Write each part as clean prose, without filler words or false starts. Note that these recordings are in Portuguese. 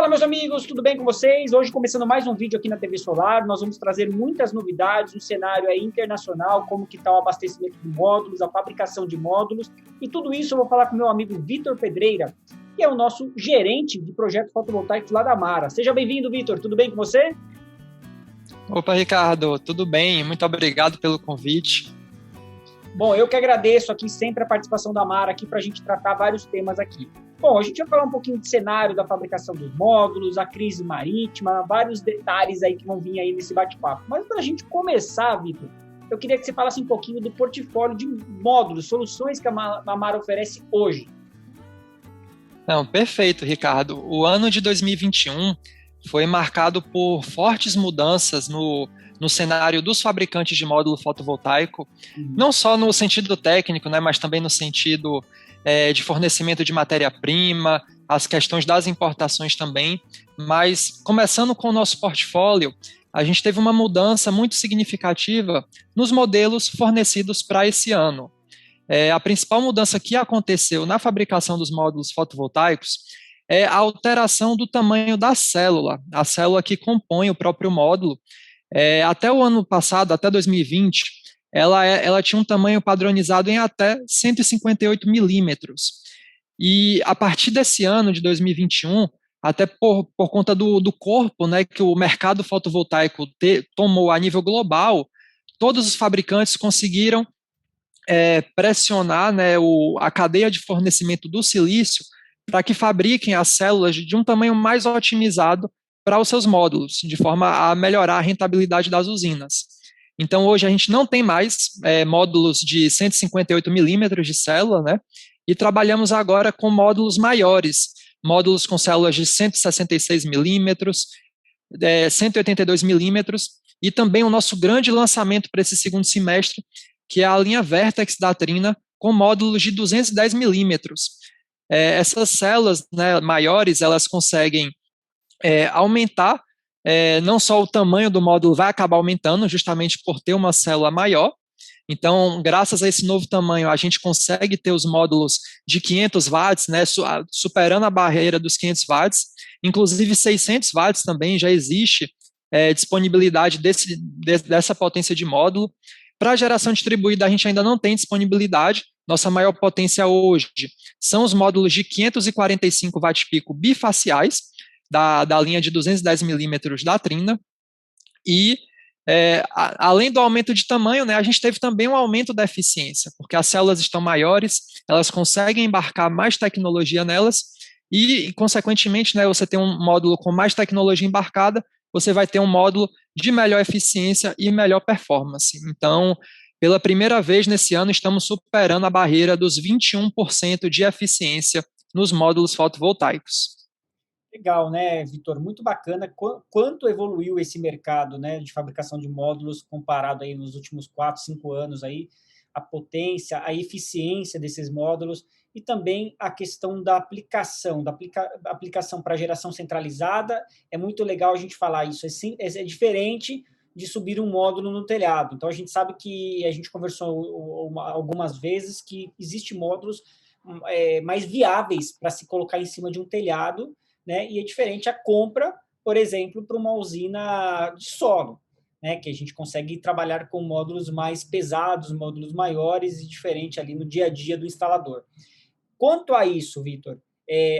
Fala, meus amigos, tudo bem com vocês? Hoje, começando mais um vídeo aqui na TV Solar, nós vamos trazer muitas novidades, um cenário aí internacional, como que está o abastecimento de módulos, a fabricação de módulos, e tudo isso eu vou falar com o meu amigo Vitor Pedreira, que é o nosso gerente de projetos fotovoltaicos lá da Mara. Seja bem-vindo, Vitor, tudo bem com você? Opa, Ricardo, tudo bem? Muito obrigado pelo convite. Bom, eu que agradeço aqui sempre a participação da Mara aqui para a gente tratar vários temas aqui. Bom, a gente vai falar um pouquinho de cenário da fabricação dos módulos, a crise marítima, vários detalhes aí que vão vir aí nesse bate-papo. Mas para a gente começar, Vitor, eu queria que você falasse um pouquinho do portfólio de módulos, soluções que a Mara oferece hoje. Não, perfeito, Ricardo. O ano de 2021 foi marcado por fortes mudanças no cenário dos fabricantes de módulo fotovoltaico, não só no sentido técnico, né, mas também no sentido de fornecimento de matéria-prima, as questões das importações também. Mas, começando com o nosso portfólio, a gente teve uma mudança muito significativa nos modelos fornecidos para esse ano. A principal mudança que aconteceu na fabricação dos módulos fotovoltaicos é a alteração do tamanho da célula, a célula que compõe o próprio módulo. Até o ano passado, até 2020, ela tinha um tamanho padronizado em até 158 milímetros. E a partir desse ano, de 2021, até por conta do corpo, né, que o mercado fotovoltaico tomou a nível global, todos os fabricantes conseguiram pressionar, né, a cadeia de fornecimento do silício para que fabriquem as células de um tamanho mais otimizado para os seus módulos, de forma a melhorar a rentabilidade das usinas. Então, hoje a gente não tem mais módulos de 158 milímetros de célula, né? E trabalhamos agora com módulos maiores, módulos com células de 166 milímetros, 182 milímetros, e também o nosso grande lançamento para esse segundo semestre, que é a linha Vertex da Trina, com módulos de 210 milímetros. Essas células, né, maiores, elas conseguem aumentar, não só o tamanho do módulo vai acabar aumentando, justamente por ter uma célula maior. Então, graças a esse novo tamanho, a gente consegue ter os módulos de 500 watts, né, superando a barreira dos 500 watts, inclusive 600 watts também já existe disponibilidade dessa potência de módulo. Para a geração distribuída, a gente ainda não tem disponibilidade. Nossa maior potência hoje são os módulos de 545 watt-pico bifaciais, da linha de 210 milímetros da Trina. E, além do aumento de tamanho, né, a gente teve também um aumento da eficiência, porque as células estão maiores, elas conseguem embarcar mais tecnologia nelas, e, consequentemente, né, você tem um módulo com mais tecnologia embarcada, você vai ter um módulo de melhor eficiência e melhor performance. Então, pela primeira vez nesse ano, estamos superando a barreira dos 21% de eficiência nos módulos fotovoltaicos. Legal, né, Vitor? Muito bacana. Quanto evoluiu esse mercado, né, de fabricação de módulos comparado aí nos últimos 4, 5 anos aí, a potência, a eficiência desses módulos e também a questão da aplicação, aplicação para geração centralizada. É muito legal a gente falar isso. É diferente de subir um módulo no telhado. Então, a gente sabe que a gente conversou algumas vezes que existem módulos mais viáveis para se colocar em cima de um telhado, né? E é diferente a compra, por exemplo, para uma usina de solo, né? Que a gente consegue trabalhar com módulos mais pesados, módulos maiores e diferente ali no dia a dia do instalador. Quanto a isso, Vitor,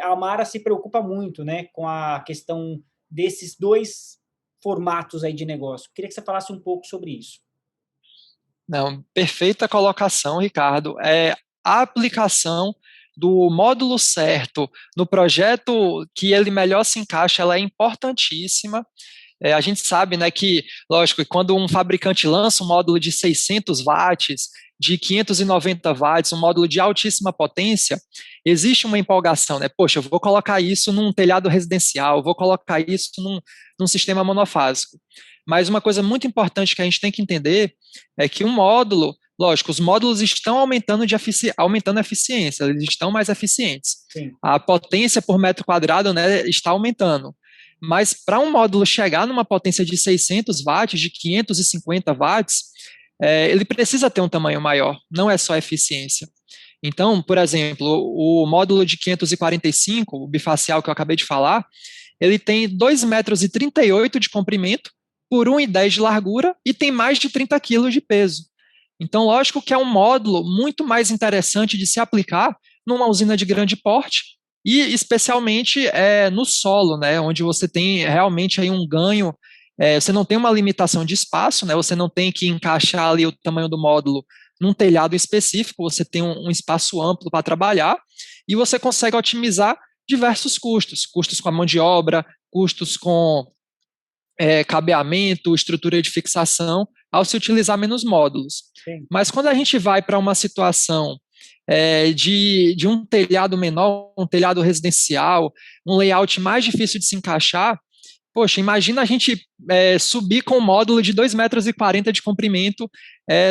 a Amara se preocupa muito, né, com a questão desses dois formatos aí de negócio. Queria que você falasse um pouco sobre isso. Não, perfeita colocação, Ricardo. A aplicação do módulo certo no projeto que ele melhor se encaixa, ela é importantíssima. A gente sabe, né, que, lógico, quando um fabricante lança um módulo de 600 watts, de 590 watts, um módulo de altíssima potência, existe uma empolgação, né? Poxa, eu vou colocar isso num telhado residencial, eu vou colocar isso num sistema monofásico. Mas uma coisa muito importante que a gente tem que entender é que um módulo, lógico, os módulos estão aumentando a eficiência, eles estão mais eficientes. Sim. A potência por metro quadrado, né, está aumentando. Mas para um módulo chegar numa potência de 600 watts, de 550 watts, ele precisa ter um tamanho maior, não é só eficiência. Então, por exemplo, o módulo de 545, o bifacial que eu acabei de falar, ele tem 2,38 metros de comprimento por 1,10 de largura e tem mais de 30 quilos de peso. Então, lógico que é um módulo muito mais interessante de se aplicar numa usina de grande porte e especialmente no solo, né, onde você tem realmente aí um ganho, você não tem uma limitação de espaço, né, você não tem que encaixar ali o tamanho do módulo num telhado específico, você tem um espaço amplo para trabalhar e você consegue otimizar diversos custos, custos com a mão de obra, custos com cabeamento, estrutura de fixação, ao se utilizar menos módulos. Sim. Mas quando a gente vai para uma situação de um telhado menor, um telhado residencial, um layout mais difícil de se encaixar, poxa, imagina a gente subir com um módulo de 2,40 metros de comprimento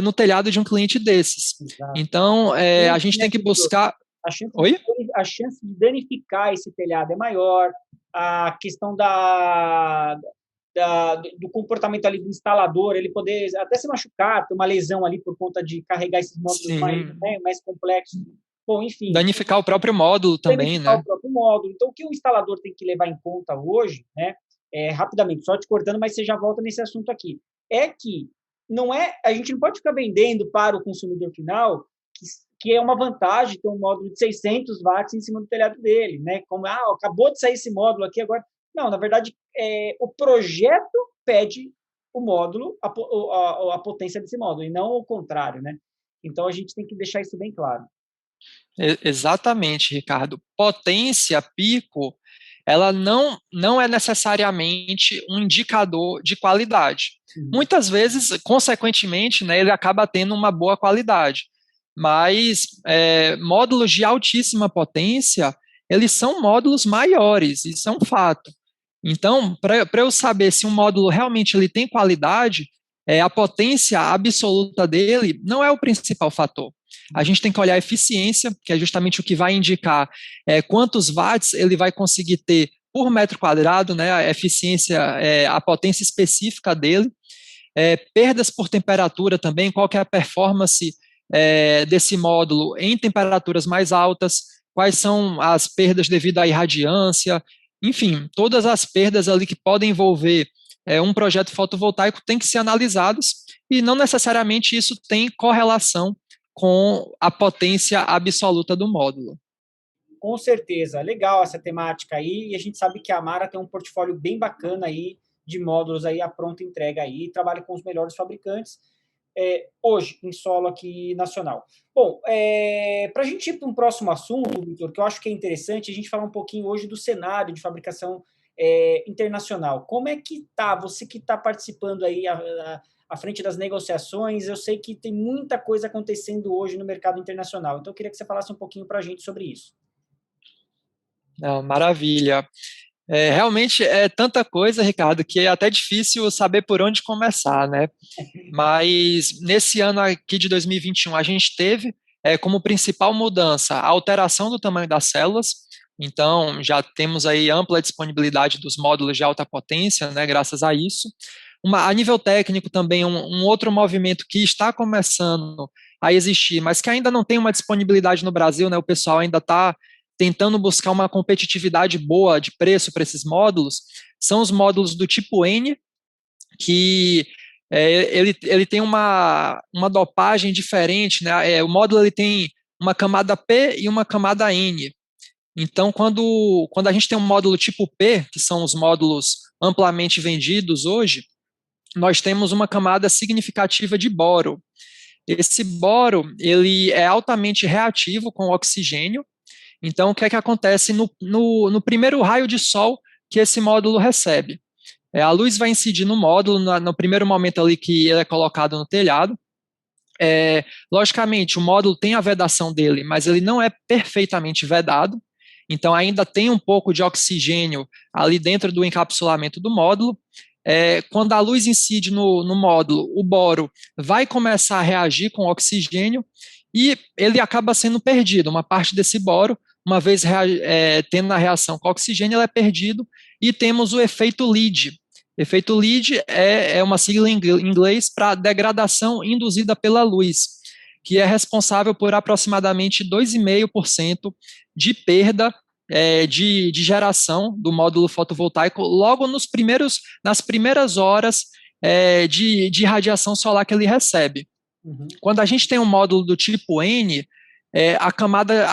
no telhado de um cliente desses. Exato. Então, a gente tem que buscar... Oi? A chance de danificar esse telhado é maior, a questão do comportamento ali do instalador, ele poder até se machucar, ter uma lesão ali por conta de carregar esses módulos mais complexos. Bom, enfim. Danificar o próprio módulo também, né? O próprio módulo. Então, o que o instalador tem que levar em conta hoje, né, rapidamente, só te cortando, mas você já volta nesse assunto aqui, é que a gente não pode ficar vendendo para o consumidor final que é uma vantagem ter um módulo de 600 watts em cima do telhado dele, né? Como, acabou de sair esse módulo aqui agora. Não, na verdade, o projeto pede o módulo, a potência desse módulo, e não o contrário, né? Então, a gente tem que deixar isso bem claro. Exatamente, Ricardo. Potência, pico, ela não é necessariamente um indicador de qualidade. Muitas vezes, consequentemente, né, ele acaba tendo uma boa qualidade. Mas módulos de altíssima potência, eles são módulos maiores, isso é um fato. Então, para eu saber se um módulo realmente ele tem qualidade, a potência absoluta dele não é o principal fator. A gente tem que olhar a eficiência, que é justamente o que vai indicar quantos watts ele vai conseguir ter por metro quadrado, né, a eficiência, a potência específica dele. Perdas por temperatura também, qual que é a performance desse módulo em temperaturas mais altas, quais são as perdas devido à irradiância, enfim, todas as perdas ali que podem envolver um projeto fotovoltaico têm que ser analisados e não necessariamente isso tem correlação com a potência absoluta do módulo. Com certeza, legal essa temática aí, e a gente sabe que a Amara tem um portfólio bem bacana aí de módulos aí, a pronta entrega aí, trabalha com os melhores fabricantes, hoje, em solo aqui nacional. Bom, para a gente ir para um próximo assunto, Vitor, que eu acho que é interessante, a gente falar um pouquinho hoje do cenário de fabricação internacional. Como é que está, você que está participando aí à frente das negociações, eu sei que tem muita coisa acontecendo hoje no mercado internacional, então eu queria que você falasse um pouquinho para a gente sobre isso. Maravilha. Realmente é tanta coisa, Ricardo, que é até difícil saber por onde começar, né? Mas nesse ano aqui de 2021, a gente teve como principal mudança a alteração do tamanho das células. Então, já temos aí ampla disponibilidade dos módulos de alta potência, né, graças a isso. A nível técnico também, um outro movimento que está começando a existir, mas que ainda não tem uma disponibilidade no Brasil, né, o pessoal ainda está tentando buscar uma competitividade boa de preço para esses módulos, são os módulos do tipo N, que ele tem uma dopagem diferente, né? O módulo ele tem uma camada P e uma camada N. Então, quando a gente tem um módulo tipo P, que são os módulos amplamente vendidos hoje, nós temos uma camada significativa de boro. Esse boro ele é altamente reativo com o oxigênio. Então, o que é que acontece no primeiro raio de sol que esse módulo recebe? A luz vai incidir no módulo no primeiro momento ali que ele é colocado no telhado. Logicamente, o módulo tem a vedação dele, mas ele não é perfeitamente vedado. Então, ainda tem um pouco de oxigênio ali dentro do encapsulamento do módulo. Quando a luz incide no módulo, o boro vai começar a reagir com o oxigênio e ele acaba sendo perdido. Uma parte desse boro, uma vez tendo a reação com o oxigênio, ele é perdido e temos o efeito LEED. Efeito LEED é uma sigla em inglês para degradação induzida pela luz, que é responsável por aproximadamente 2,5% de perda de geração do módulo fotovoltaico logo nas primeiras horas de radiação solar que ele recebe. Uhum. Quando a gente tem um módulo do tipo N, a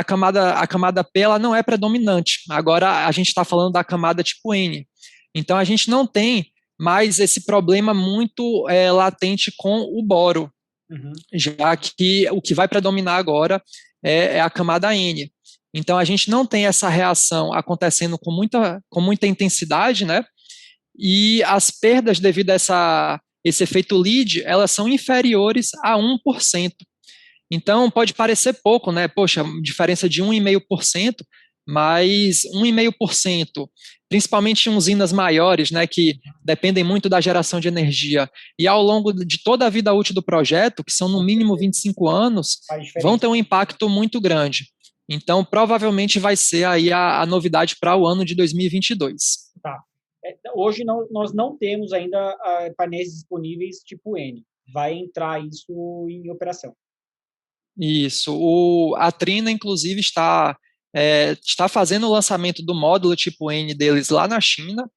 camada P ela não é predominante. Agora a gente está falando da camada tipo N. Então a gente não tem mais esse problema muito latente com o boro, Uhum. já que o que vai predominar agora é a camada N. Então a gente não tem essa reação acontecendo com muita intensidade, né? E as perdas devido a esse efeito lead, elas são inferiores a 1%. Então, pode parecer pouco, né? Poxa, diferença de 1,5%, mas 1,5%, principalmente em usinas maiores, né, que dependem muito da geração de energia, e ao longo de toda a vida útil do projeto, que são no mínimo 25 anos, vão ter um impacto muito grande. Então, provavelmente vai ser aí a novidade para o ano de 2022. Tá. Hoje nós não temos ainda painéis disponíveis tipo N. Vai entrar isso em operação. Isso. A Trina, inclusive, está fazendo o lançamento do módulo tipo N deles lá na China,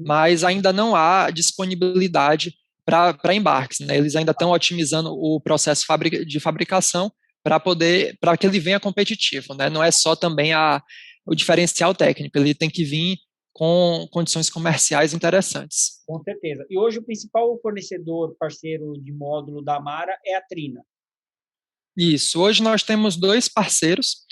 mas ainda não há disponibilidade para embarques, né? Eles ainda estão otimizando o processo de fabricação para que ele venha competitivo, né? Não é só também o diferencial técnico, ele tem que vir com condições comerciais interessantes. Com certeza. E hoje o principal fornecedor parceiro de módulo da Amara é a Trina. Isso. Hoje nós temos dois parceiros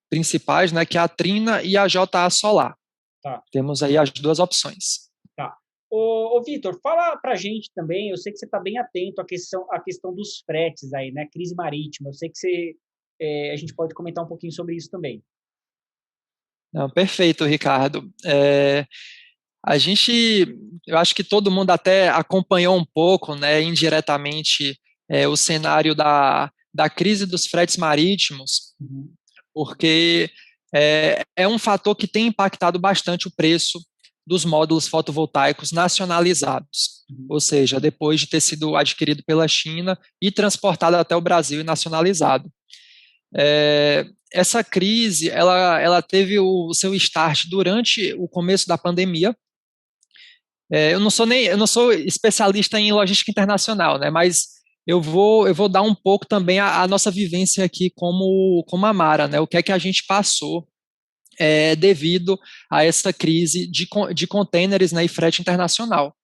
principais, né, que é a Trina e a JA Solar. Tá. Temos aí as duas opções. Tá. Ô Vitor, fala pra gente também, eu sei que você está bem atento à questão dos fretes aí, né, crise marítima, eu sei que a gente pode comentar um pouquinho sobre isso também. Não, perfeito, Ricardo. Eu acho que todo mundo até acompanhou um pouco, né, indiretamente, o cenário da crise dos fretes marítimos, porque é um fator que tem impactado bastante o preço dos módulos fotovoltaicos nacionalizados, ou seja, depois de ter sido adquirido pela China e transportado até o Brasil e nacionalizado. Essa crise, ela teve o seu start durante o começo da pandemia. Eu não sou especialista em logística internacional, né, mas eu vou dar um pouco também a nossa vivência aqui como Amara, né, o que é que a gente passou devido a essa crise de contêineres, né, e frete internacional.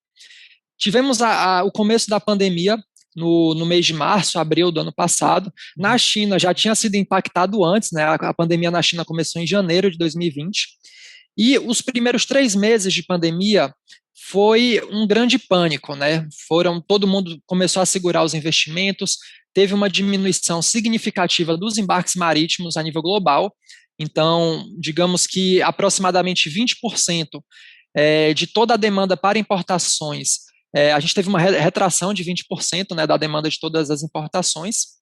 Tivemos o começo da pandemia no mês de março, abril do ano passado. Na China já tinha sido impactado antes, né, a pandemia na China começou em janeiro de 2020, e os primeiros 3 meses de pandemia foi um grande pânico, né? Todo mundo começou a segurar os investimentos, teve uma diminuição significativa dos embarques marítimos a nível global. Então, digamos que aproximadamente 20% de toda a demanda para importações, a gente teve uma retração de 20%, né, da demanda de todas as importações,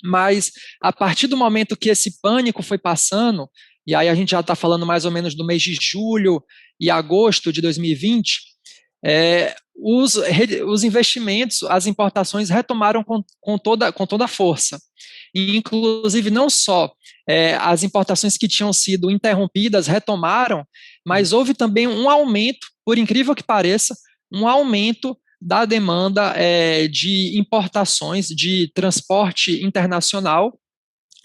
mas a partir do momento que esse pânico foi passando, e aí a gente já está falando mais ou menos do mês de julho e agosto de 2020, os investimentos, as importações retomaram com toda a força. E, inclusive, não só as importações que tinham sido interrompidas retomaram, mas houve também um aumento, por incrível que pareça, um aumento da demanda de importações, de transporte internacional,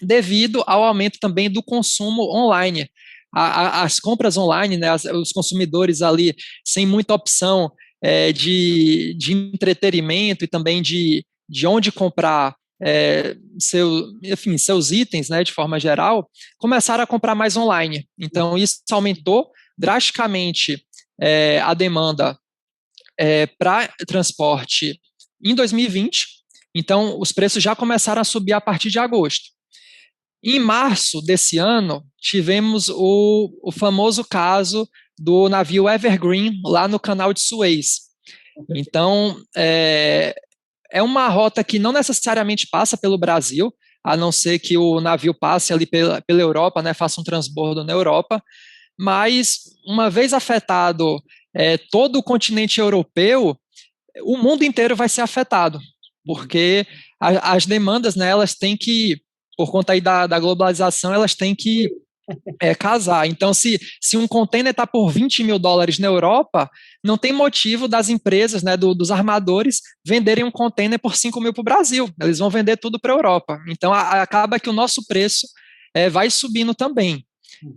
devido ao aumento também do consumo online. As compras online, né, os consumidores ali sem muita opção de entretenimento e também de onde comprar seus itens, né, de forma geral, começaram a comprar mais online. Então, isso aumentou drasticamente a demanda para transporte em 2020. Então, os preços já começaram a subir a partir de agosto. Em março desse ano, tivemos o famoso caso do navio Evergreen lá no canal de Suez. Então, é uma rota que não necessariamente passa pelo Brasil, a não ser que o navio passe ali pela Europa, né, faça um transbordo na Europa, mas uma vez afetado todo o continente europeu, o mundo inteiro vai ser afetado, porque as demandas, né, elas têm que, por conta aí da globalização, elas têm que casar. Então, se um container está por US$ 20.000 na Europa, não tem motivo das empresas, né, dos armadores, venderem um container por 5.000 para o Brasil. Eles vão vender tudo para a Europa. Então, acaba que o nosso preço vai subindo também.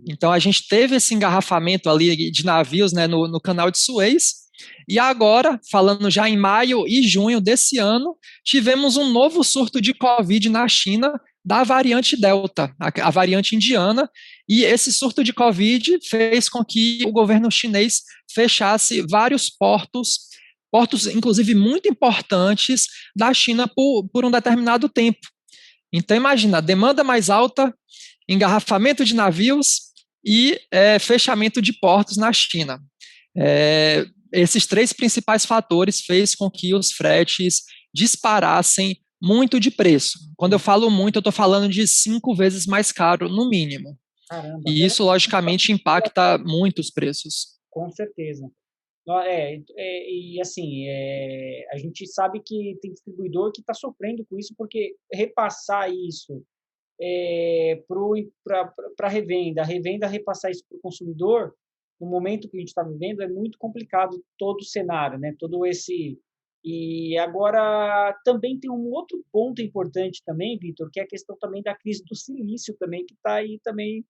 Então, a gente teve esse engarrafamento ali de navios, né, no canal de Suez. E agora, falando já em maio e junho desse ano, tivemos um novo surto de Covid na China, da variante Delta, a variante indiana, e esse surto de Covid fez com que o governo chinês fechasse vários portos inclusive muito importantes da China por um determinado tempo. Então imagina, demanda mais alta, engarrafamento de navios e fechamento de portos na China. Esses três principais fatores fez com que os fretes disparassem muito de preço. Quando eu falo muito, eu estou falando de 5 vezes mais caro, no mínimo. Caramba. E isso, logicamente, impacta muito os preços. Com certeza. E assim, a gente sabe que tem distribuidor que está sofrendo com isso, porque repassar isso para a revenda repassar isso para o consumidor, no momento que a gente está vivendo, é muito complicado todo o cenário, né? Todo esse. E agora também tem um outro ponto importante também, Vitor, que é a questão também da crise do silício também, que está aí também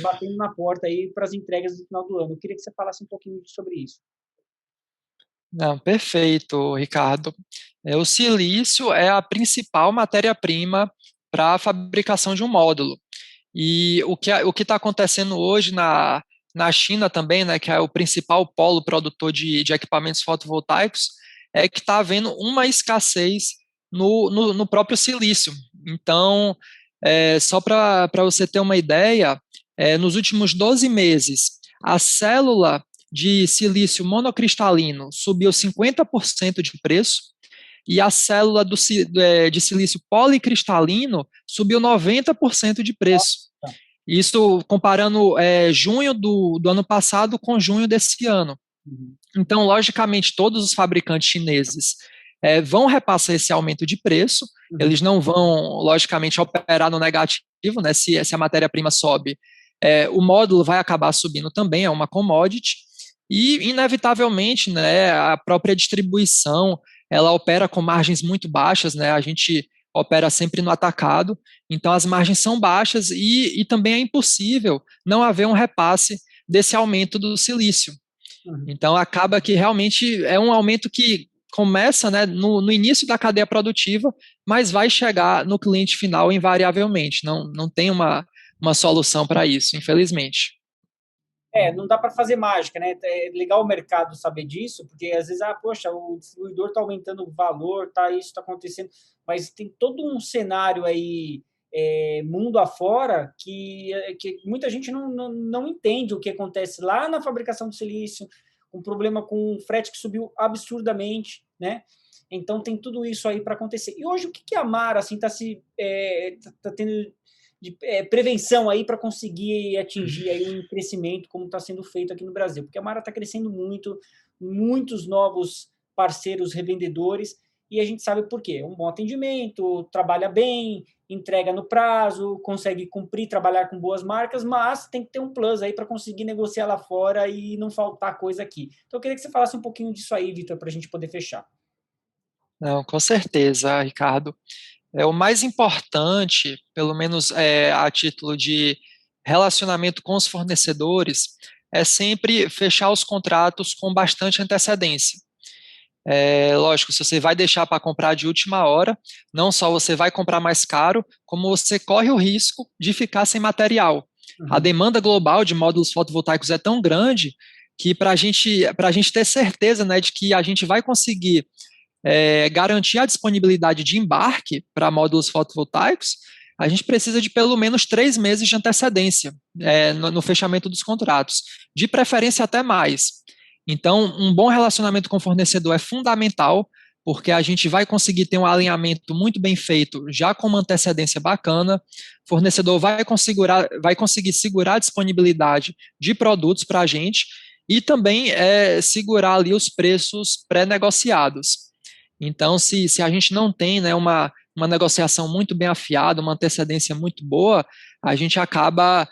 batendo na porta aí para as entregas do final do ano. Eu queria que você falasse um pouquinho sobre isso. Não, perfeito, Ricardo. O silício é a principal matéria-prima para a fabricação de um módulo. E o que está acontecendo hoje na China também, né, que é o principal polo produtor de equipamentos fotovoltaicos, é que está havendo uma escassez no próprio silício. Então, só para você ter uma ideia, nos últimos 12 meses, a célula de silício monocristalino subiu 50% de preço, e a célula de silício policristalino subiu 90% de preço. Isso comparando junho do ano passado com junho desse ano. Então, logicamente, todos os fabricantes chineses vão repassar esse aumento de preço, eles não vão, logicamente, operar no negativo, né? Se a matéria-prima sobe, o módulo vai acabar subindo também, é uma commodity, e, inevitavelmente, né, a própria distribuição, ela opera com margens muito baixas, né? A gente opera sempre no atacado, então as margens são baixas e também é impossível não haver um repasse desse aumento do silício. Então acaba que realmente é um aumento que começa, né, no início da cadeia produtiva, mas vai chegar no cliente final invariavelmente. Não tem uma solução para isso, infelizmente. Não dá para fazer mágica, né? É legal o mercado saber disso, porque às vezes, poxa, o distribuidor está aumentando o valor, isso está acontecendo, mas tem todo um cenário aí, mundo afora, que muita gente não entende o que acontece lá na fabricação do silício, um problema com o frete que subiu absurdamente, né? Então tem tudo isso aí para acontecer. E hoje o que a Mara assim tá tendo de prevenção aí para conseguir atingir aí um crescimento como está sendo feito aqui no Brasil? Porque a Mara está crescendo muito, muitos novos parceiros revendedores, e a gente sabe por quê. Um bom atendimento, trabalha bem, entrega no prazo, consegue cumprir, trabalhar com boas marcas, mas tem que ter um plus aí para conseguir negociar lá fora e não faltar coisa aqui. Então eu queria que você falasse um pouquinho disso aí, Vitor, para a gente poder fechar. Não, com certeza, Ricardo. O mais importante, pelo menos a título de relacionamento com os fornecedores, é sempre fechar os contratos com bastante antecedência. Lógico, se você vai deixar para comprar de última hora, não só você vai comprar mais caro, como você corre o risco de ficar sem material. A demanda global de módulos fotovoltaicos é tão grande que para a gente ter certeza, né, de que a gente vai conseguir garantir a disponibilidade de embarque para módulos fotovoltaicos, a gente precisa de pelo menos 3 meses de antecedência no fechamento dos contratos, de preferência até mais. Então, um bom relacionamento com o fornecedor é fundamental, porque a gente vai conseguir ter um alinhamento muito bem feito, já com uma antecedência bacana, o fornecedor vai conseguir segurar a disponibilidade de produtos para a gente e também segurar ali os preços pré-negociados. Então, se a gente não tem, né, uma negociação muito bem afiada, uma antecedência muito boa, a gente acaba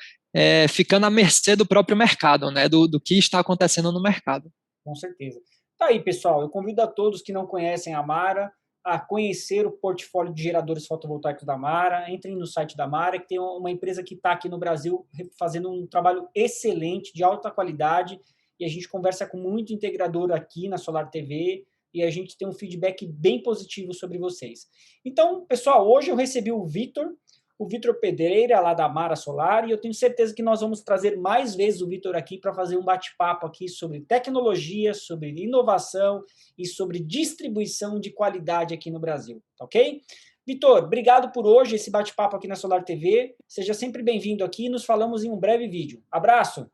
ficando à mercê do próprio mercado, né, do que está acontecendo no mercado. Com certeza. Tá aí, pessoal. Eu convido a todos que não conhecem a Mara a conhecer o portfólio de geradores fotovoltaicos da Mara. Entrem no site da Mara, que tem uma empresa que está aqui no Brasil fazendo um trabalho excelente, de alta qualidade, e a gente conversa com muito integrador aqui na Solar TV, e a gente tem um feedback bem positivo sobre vocês. Então, pessoal, hoje eu recebi o Vitor Pedreira, lá da Mara Solar, e eu tenho certeza que nós vamos trazer mais vezes o Vitor aqui para fazer um bate-papo aqui sobre tecnologia, sobre inovação e sobre distribuição de qualidade aqui no Brasil, tá ok? Vitor, obrigado por hoje, esse bate-papo aqui na Solar TV. Seja sempre bem-vindo aqui e nos falamos em um breve vídeo. Abraço!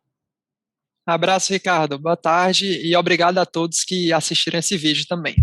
Abraço, Ricardo. Boa tarde e obrigado a todos que assistiram esse vídeo também.